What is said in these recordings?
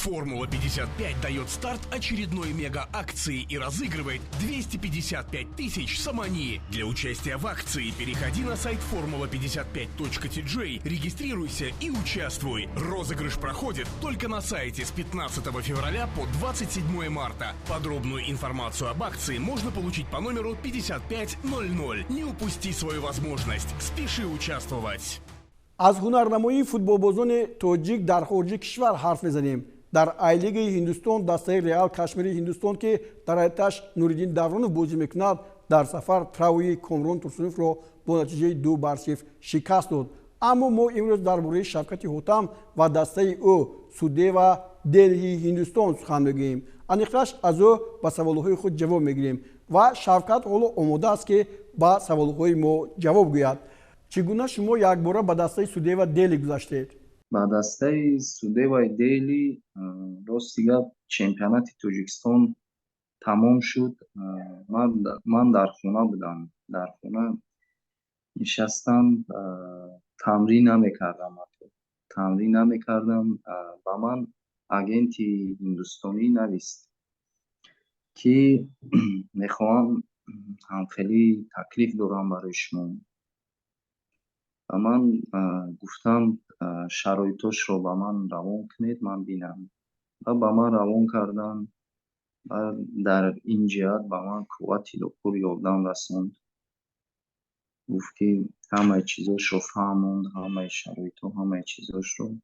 Формула-55 дает старт очередной мега-акции и разыгрывает 255 тысяч самани. Для участия в акции переходи на сайт formula55.tj, регистрируйся и участвуй. Розыгрыш проходит только на сайте с 15 февраля по 27 марта. Подробную информацию об акции можно получить по номеру 5500. Не упусти свою возможность. Спеши участвовать. از هنرنمایی فوتبالبازان تاجیک در خارج کشور حرف میزنیم. در آی لیگ هندوستان دسته ریال کشمیری هندوستان که در ایتش نوریدین دورانوف بازی میکند در سفر تراوی کامران ترسونوف را با نتیجه 2-0 شکست داد. اما ما امروز درباره شفقت حاتم و دسته او سوده و دلهی هندوستان سخن میگوییم. انیقش از او به سوالهای خود جواب میگیریم و شفقت حالا آماده است که به سوالهای ما جواب گوید. چگونه شما یک بار به دسته سوده و دلی گذاشتید؟ با دسته سوده و دلی راستیگه چمپیونات تاجیکستان تمام شد. من در خانه بودم. در خانه نشستم، تمرین نمیکردم. با من اگنت هندوستانی نوشت که میخوام هم خیلی تکلیف دارم برای شما. و من گفتم شرایطش رو با من روان کنید من بینم و با من روان کردن و در این جهت با من قوتی دکتر یادم رسوند. گفت که همه چیزاش رو فهموند، همه شرایط و همه چیزاش رو.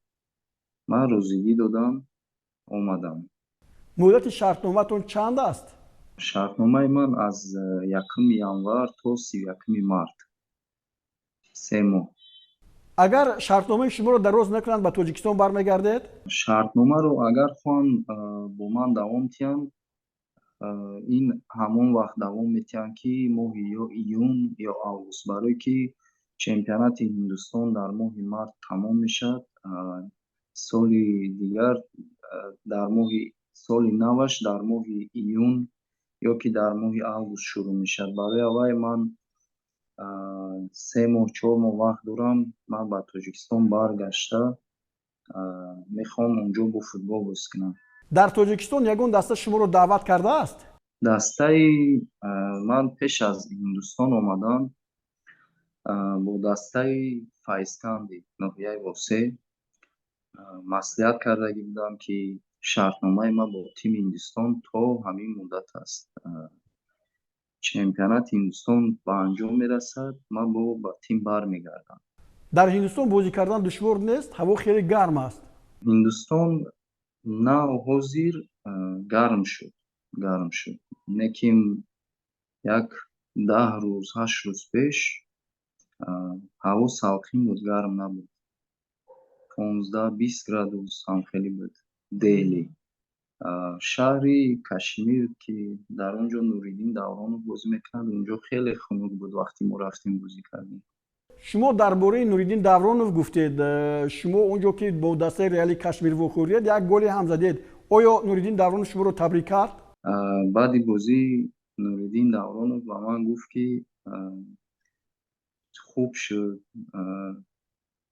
من روزگی دادم اومدم. مدت شرطنامه‌تون چند است؟ شرطنامه من از 1 ینوار تا 31 مارت 3 ماه. اگر شرطنامه شما رو دراز نکنند به تاجیکستان برمیگردید؟ شرطنامه رو اگر خواهند با من دوام تیان، این همون وقت دوام میتیان که ماه یا ایون یا آگوست، برای که چمپیونات هندوستان در ماه مارت تمام میشد. سال دیگر در ماه سال نوش در ماه ایون یا که در ماه آگوست شروع میشد. برای اوای من 3 ماه 4 ماه وقت دارم. من به تاجیکستان برگشته میخوام اونجا با فوتبال بازی کنم. در تاجیکستان یگان دسته شما رو دعوت کرده است؟ دسته من پیش از هندوستان آمدن با دسته فایسکندی ناحیه واسه مصلحت کرده بودم که شرطنامه ما با تیم هندوستان تا همین مدت است. چمپیونات هندوستان به انجام میرسد، من با تیم برمیگردم. در هندوستان بازی کردن دشوار نیست؟ هوا خیلی گرم است. هندوستان نه حاضر گرم شد. نکیم یک 10 روز 8 روز پیش هوا سالخین بود، گرم نبود. 15-20 گرادوس هم خیلی بود. دهلی شهری کشمیر که در اونجا نوریدین دورانوف بازی میکرد، اونجا خیلی خنک بود وقتی ما رفتیم بازی کردیم. شما درباره نوریدین دورانوف گفتید. شما اونجا که با دسته ریالی کشمیر وخورید یک گلی هم زدید. آیا نوریدین دورانوف شما رو تبریک کرد؟ بعد بازی نوریدین دورانوف با من گفت که خوب شد،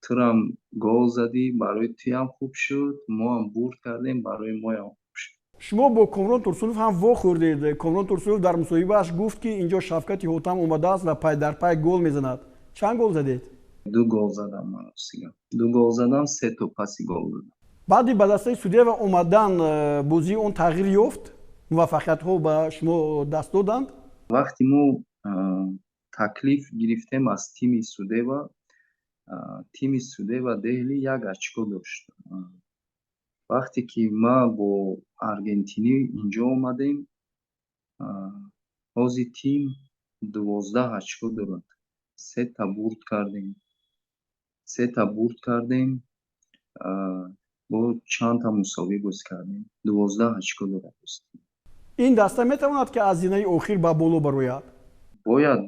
تو هم گل زدی، برای تو هم خوب شد، ما هم برد کردیم، برای ما هم خوب شد. شما با کامران ترسونوف هم واخوردید. کامران ترسونوف در مصاحبه‌اش گفت که اینجا شفقت حاتم اومده است و پای در پای گل میزند. چند گل زدید؟ 2 گل زدم. من 2 گل زدم، 3 تا پاسی گل دادم. بعدی به دسته سوده و اومدن بازی اون تغییر یافت؟ موفقیت ها به شما دست دادند؟ وقتی ما تکلیف گرفتیم از تیم سوده و دهلی 1 اچکو داشت. وقتی که ما با ارژانتینی اینجا اومدیم، از تیم 12 اچکو دارند. 3 تا برد کردیم. با چند تا مساوی بازی کردیم. 12 اچکو دارند. این دسته میتواند که از زینه اخیر به بالا بروید؟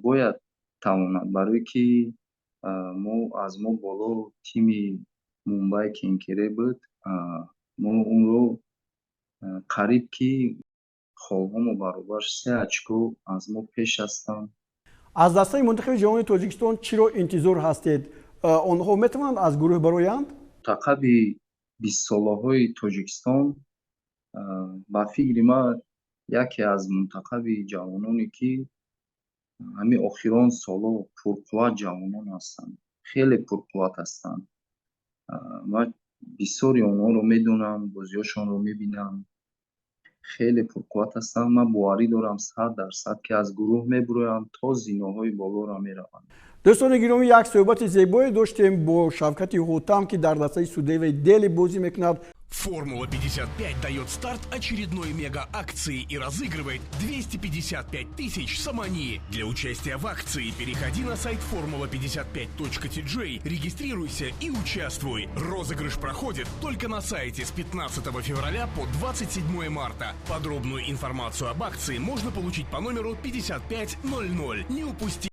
باید تواند، برای که از ما بالا تیم مومبای کینکره بود. ما اون رو قریب که خواهم و برابر 3 اچکو از ما پیش هستند. از دسته منتخب جهانی تاجیکستان چرا انتظار هستید؟ آنها میتوانند از گروه برویند؟ تقب 20 ساله های تاجیکستان ба фикри ман яке аз мунтахаби ҷавононе ки ҳамин охирон соло пурқувват ҷавонон ҳастанд, хеле пурқувват ҳастанд. Ман бисёри онҳоро медонам, бозиҳошонро мебинам, хеле пурқувват ҳастанд. Ман боварӣ дорам 100% ки аз гурӯҳ мебуроянд, то зиноҳои болоро мераванд. дӯстони гиромӣ, як суҳбати зебое доштем бо Шавкати Ҳутам, ки дар дастаи судееваи Дели бозӣ мекунад. Формула 55 дает старт очередной мега-акции и разыгрывает 255 тысяч самани. Для участия в акции переходи на сайт formula55.tj, регистрируйся и участвуй. Розыгрыш проходит только на сайте с 15 февраля по 27 марта. Подробную информацию об акции можно получить по номеру 5500. Не упусти.